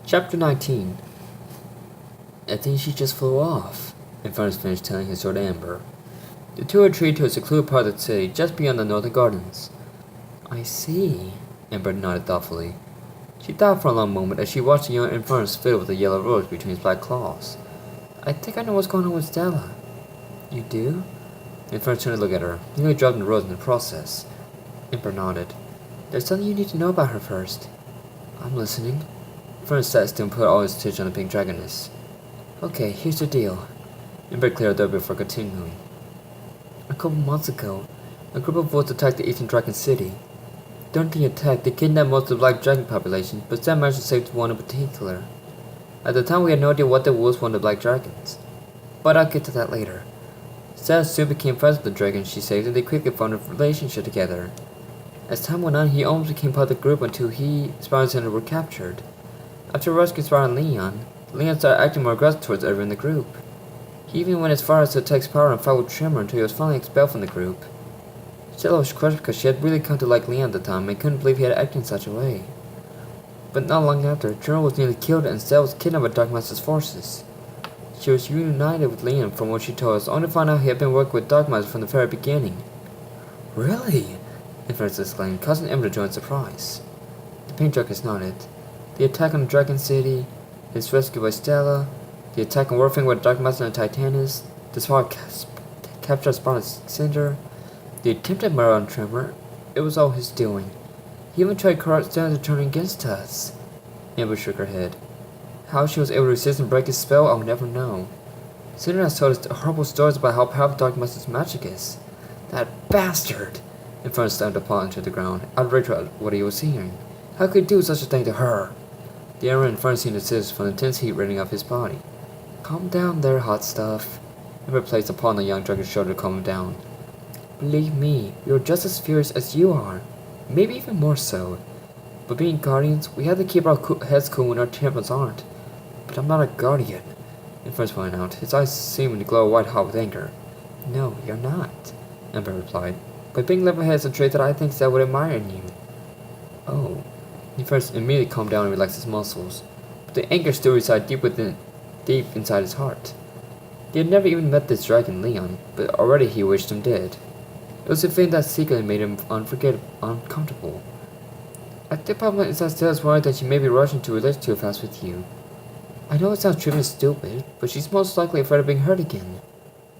Chapter 19. I think she just flew off. Infernus finished telling his story to Amber. The two retreated to a secluded part of the city just beyond the northern gardens. I see. Amber nodded thoughtfully. She thought for a long moment as she watched the young Infernus fiddle with the yellow rose between his black claws. I think I know what's going on with Stella. You do? Infernus turned to look at her, nearly dropping the rose in the process. Amber nodded. There's something you need to know about her first. I'm listening. Infernus sat still and put all his attention on the pink dragoness. Okay, here's the deal. Amber cleared the door before continuing. A couple months ago, a group of wolves attacked the eastern dragon city. During the attack, they kidnapped most of the black dragon population, but Sam managed to save one in particular. At the time, we had no idea what the wolves wanted the black dragons. But I'll get to that later. Sam soon became friends with the dragon she saved, and they quickly formed a relationship together. As time went on, he almost became part of the group until he, Spyro and Cinder were captured. After rescuing Spyro and Leon started acting more aggressive towards everyone in the group. He even went as far as to attack Spyro and fight with Tremor until he was finally expelled from the group. Stella was crushed because she had really come to like Leon at the time and couldn't believe he had acted in such a way. But not long after, Tremor was nearly killed and Stella was kidnapped by Dark Master's forces. She was reunited with Leon from what she told us, only to find out he had been working with Dark Master from the very beginning. Really? Infernus exclaimed, causing Ember to join surprise. The pink dragoness nodded. The attack on the Dragon City, his rescue by Stella, the attack on Warfing with Dark Master and Titanus, the capture of Spyro and Cinder, the attempted murder on Tremor, it was all his doing. He even tried to corrupt Stella to turn against us. Amber shook her head. How she was able to resist and break his spell, I'll never know. Cinder has told us horrible stories about how powerful Dark Master's magic is. That bastard! Infernus stamped upon to the ground, outraged at what he was hearing. How could he do such a thing to her? The air in Infernus seemed to assist from the intense heat radiating off his body. Calm down there, hot stuff. Amber placed upon the young dragon's shoulder to calm him down. Believe me, we are just as furious as you are. Maybe even more so. But being guardians, we have to keep our heads cool when our champions aren't. But I'm not a guardian. Infernus pointed out, his eyes seeming to glow white-hot with anger. No, you're not, Amber replied. But being level-headed is a trait that I think Zed would admire in you. Oh. Infernus immediately calmed down and relaxed his muscles. But the anger still resided deep inside his heart. He had never even met this dragon, Leon, but already he wished him dead. It was a feeling that secretly made him uncomfortable. I think the problem is that Stella's worried that she may be rushing to relate too fast with you. I know it sounds trivial and stupid, but she's most likely afraid of being hurt again.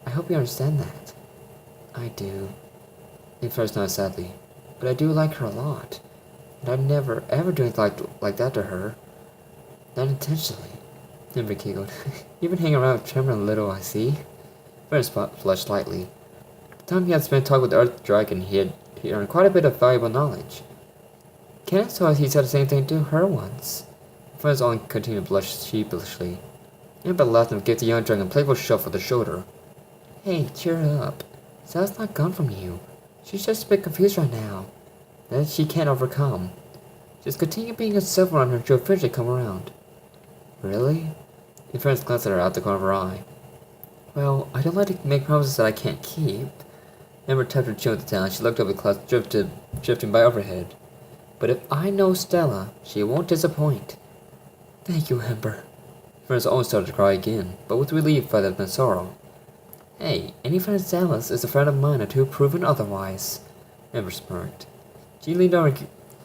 I hope you understand that. I do. Infernus nodded sadly. But I do like her a lot. And I'd never, ever do anything like that to her. Not intentionally. Amber giggled. You've been hanging around with Tremor a little, I see. Infernus flushed slightly. The time he had spent talking with the Earth Dragon, he earned quite a bit of valuable knowledge. Kenneth told us he said the same thing to her once. Infernus only continued to blush sheepishly. Amber laughed and gave the young dragon a playful shove with the shoulder. Hey, cheer up. Stella's not gone from you. She's just a bit confused right now. That she can't overcome. Just continue being herself around her, she'll eventually come around. Really? Infernus glanced at her out the corner of her eye. Well, I don't like to make promises that I can't keep. Amber tapped her chin with the tail and she looked up at the clouds drifting by overhead. But if I know Stella, she won't disappoint. Thank you, Amber. Infernus almost started to cry again, but with relief rather than sorrow. Hey, any friend of Stella's is a friend of mine until proven otherwise. Amber smirked. She leaned over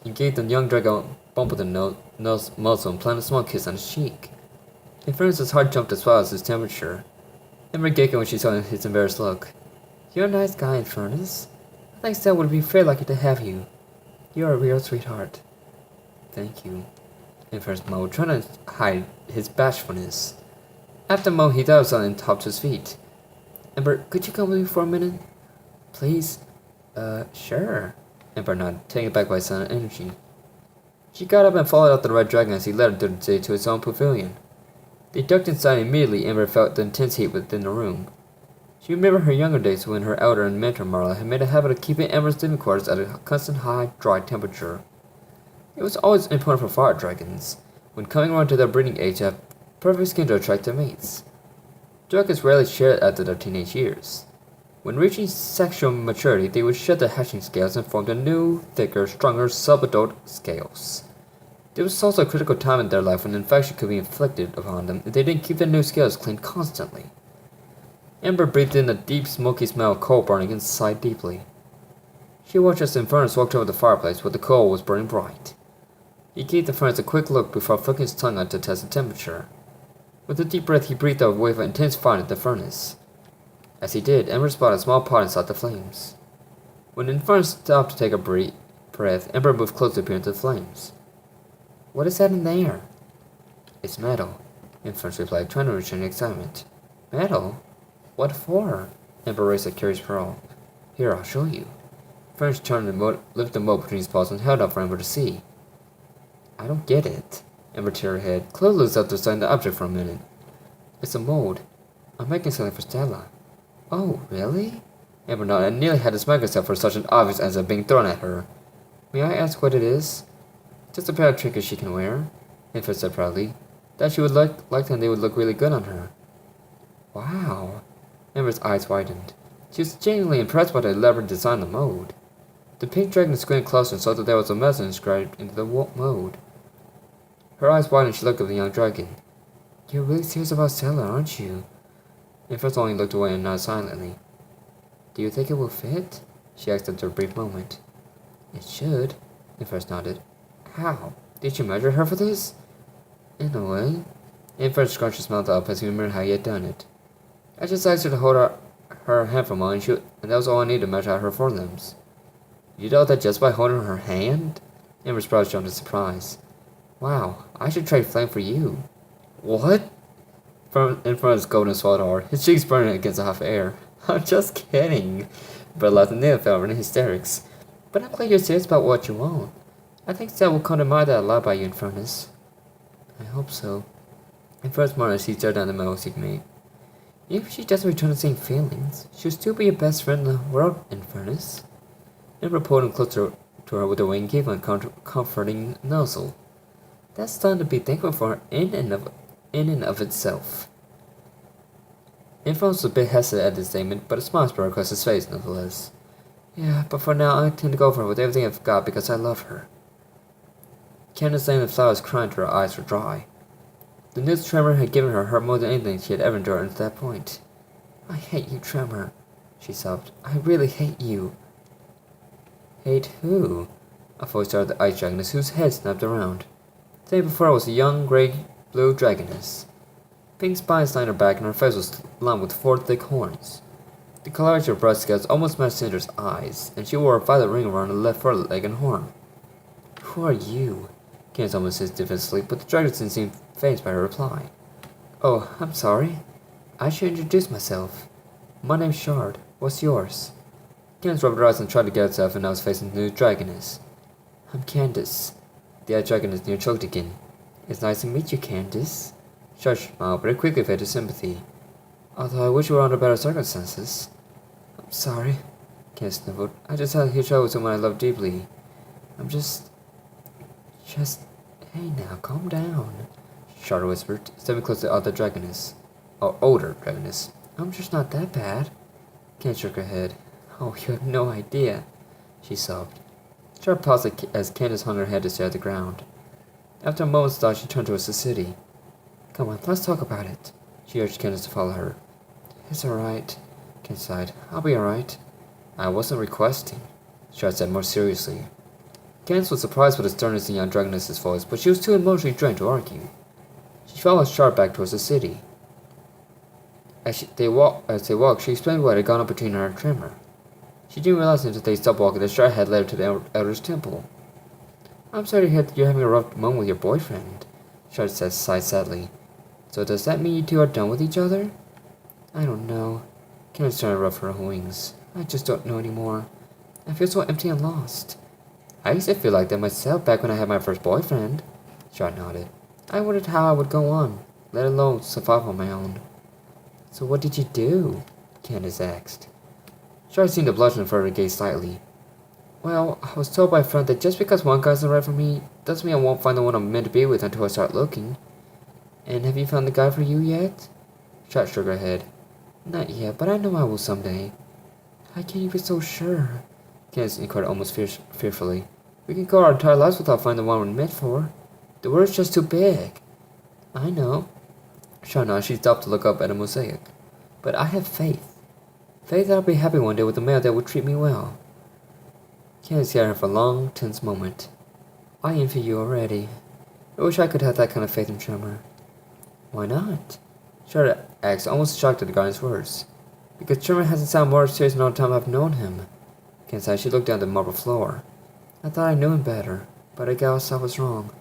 and gave the young dragon a bump with her nose muzzle and planted a small kiss on his cheek. Infernus' heart jumped as well as his temperature. Amber giggled when she saw his embarrassed look. You're a nice guy, Infernus. I think Stella would be very lucky to have you. You're a real sweetheart. Thank you. Infernus moaned, trying to hide his bashfulness. After a moment, he thought of something and topped to his feet. Amber, could you come with me for a minute? Please? Sure. Amber nodded, taken aback by his sudden energy. She got up and followed after the red dragon as he led her through the city to his own pavilion. They ducked inside and immediately Amber felt the intense heat within the room. She remembered her younger days when her elder and mentor Marla had made a habit of keeping Amber's living quarters at a constant high, dry temperature. It was always important for fire dragons, when coming around to their breeding age, to have perfect skin to attract their mates. Dragons rarely shed it after their teenage years. When reaching sexual maturity, they would shed the hatching scales and form the new, thicker, stronger sub-adult scales. There was also a critical time in their life when infection could be inflicted upon them if they didn't keep their new scales cleaned constantly. Amber breathed in a deep, smoky smell of coal burning and sighed deeply. She watched as the furnace walked over the fireplace where the coal was burning bright. He gave the furnace a quick look before flicking his tongue out to test the temperature. With a deep breath, he breathed out a wave of intense fire at the furnace. As he did, Amber spotted a small pot inside the flames. When the furnace stopped to take a breath, Amber moved closer to peer into the flames. What is that in there? It's metal, Infernus replied, trying to restrain excitement. Metal? What for? Amber raised a curious pearl. Here, I'll show you. Infernus turned and lifted the mold between his paws and held out for Amber to see. I don't get it. Amber turned her head, clueless after studying the object for a minute. It's a mold. I'm making something for Stella. Oh, really? Amber nodded and nearly had to smack herself for such an obvious answer being thrown at her. May I ask what it is? Just a pair of trinkets she can wear, Infernus said proudly. That she would like them, they would look really good on her. Wow. Amber's eyes widened. She was genuinely impressed by the elaborate design of the mold. The pink dragon squinted closer and saw that there was a message inscribed into the mold. Her eyes widened and she looked at the young dragon. You're really serious about Stella, aren't you? Infernus only looked away and nodded silently. Do you think it will fit? She asked after a brief moment. It should, Infernus nodded. How? Did you measure her for this? In a way. Infernus scrunched his mouth up as he remembered how he had done it. I just asked her to hold her hand for a moment, and that was all I needed to measure out her forelimbs. You know that just by holding her hand? Amber's brows jumped in surprise. Wow, I should trade flame for you. What? Infernus golden swallowed hard, his cheeks burning against the hot air. I'm just kidding. But laughed and nearly fell over in hysterics. But I'm glad you're serious about what you want. I think Stella will come to admire that a lot by you, Infernus. I hope so. Infernus murmured as he stared down the metal he made. Even if she doesn't return the same feelings, she'll still be your best friend in the world, Infernus. Amber pulled him closer to her with a wing, gave him a comforting nuzzle. That's something to be thankful for in and of itself. Infernus was a bit hesitant at this statement, but a smile spread across his face nonetheless. Yeah, but for now I tend to go for her with everything I've got because I love her. Candace lay in the flowers crying till her eyes were dry. The news Tremor had given her hurt more than anything she had ever endured until that point. I hate you, Tremor, she sobbed. I really hate you. Hate who? A voice started the ice dragoness whose head snapped around. The day before was a young grey-blue dragoness. Pink spines lined her back and her face was lined with 4 thick horns. The color of her breast scales almost matched Cinder's eyes, and she wore a violet ring around her left foreleg and horn. Who are you? Candace almost hissed defensively, but the dragon didn't seem fazed by her reply. Oh, I'm sorry. I should introduce myself. My name's Shard. What's yours? Candace rubbed her eyes and tried to get herself, and now was facing the new dragoness. I'm Candace. The other dragoness near choked again. It's nice to meet you, Candace. Shard smiled, but it quickly faded to sympathy. Although I wish we were under better circumstances. I'm sorry, Candace sniffled. I just had a huge trouble with someone I love deeply. I'm just... Hey now, calm down, Shard whispered, stepping close to the other dragoness. Or older dragoness. I'm just not that bad. Candace shook her head. Oh, you have no idea, she sobbed. Shard paused as Candace hung her head to stare at the ground. After a moment's thought, she turned towards the city. Come on, let's talk about it. She urged Candace to follow her. It's alright, Candace sighed. I'll be alright. I wasn't requesting, Shard said more seriously. Candace was surprised by the sternness in young dragoness's voice, but she was too emotionally drained to argue. She followed Shard back towards the city. As they walked, she explained what had gone on between her and Tremor. She didn't realize until they stopped walking that Shard had led her to the Elder's Temple. I'm sorry to hear that you're having a rough moment with your boyfriend, Shard sighed sadly. So does that mean you two are done with each other? I don't know. Candace turned to ruffle her wings. I just don't know anymore. I feel so empty and lost. I used to feel like that myself back when I had my first boyfriend. Shard nodded. I wondered how I would go on, let alone survive on my own. So what did you do? Candace asked. Shard seemed to blush and averted her gaze slightly. Well, I was told by a friend that just because one guy isn't right for me, doesn't mean I won't find the one I'm meant to be with until I start looking. And have you found the guy for you yet? Shard shook her head. Not yet, but I know I will someday. How can you be so sure? Candace inquired almost fearfully. We can go our entire lives without finding the one we're meant for. The world's just too big. I know. Sure enough, she stopped to look up at a mosaic. But I have faith. Faith that I'll be happy one day with a man that will treat me well. Candace stared at her for a long, tense moment. I envy you already. I wish I could have that kind of faith in Tremor. Why not? Charlotte asked, almost shocked at the guardian's words. Because Tremor hasn't sounded more serious in all the time I've known him. Candace sighed. She looked down at the marble floor. I thought I knew him better, but I guess I was wrong.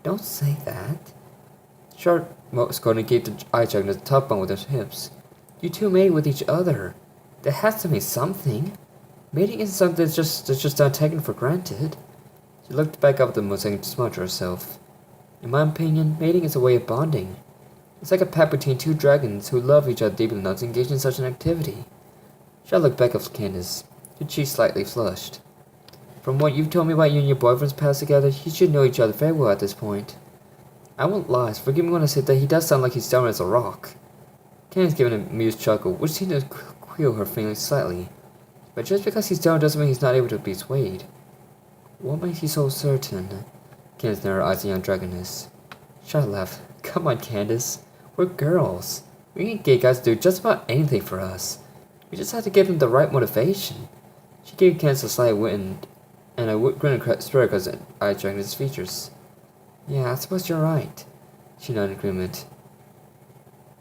Don't say that. Charlotte was going to keep the eye check in the top bunk with her hips. You two mate with each other. That has to mean something. Mating isn't something that's just not taken for granted. She looked back up at the mosaic and smiled to herself. In my opinion, mating is a way of bonding. It's like a pact between two dragons who love each other deeply enough to engage in such an activity. Charlotte looked back at Candace. Her cheeks slightly flushed. From what you've told me about you and your boyfriend's past together, you should know each other very well at this point. I won't lie, forgive me when I say that he does sound like he's stubborn as a rock. Candace gave an amused chuckle, which seemed to quell her feelings slightly. But just because he's stubborn doesn't mean he's not able to be swayed. What makes you so certain? Candace narrowed her eyes at the young dragoness. Charlotte laughed. Come on, Candace. We're girls. We can get guys to do just about anything for us. We just have to give them the right motivation. She gave Candace a slight wind, and a grin spread across the eye dragoness' features. Yeah, I suppose you're right. She nodded in agreement.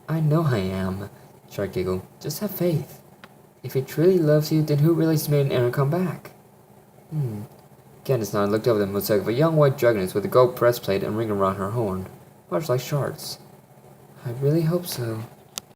I know I am. Charlotte giggled. Just have faith. If he truly loves you, then who really made an error come back? Candace nodded and looked over the mosaic of a young white dragoness with a gold breastplate and ring around her horn, much like Shard's. I really hope so.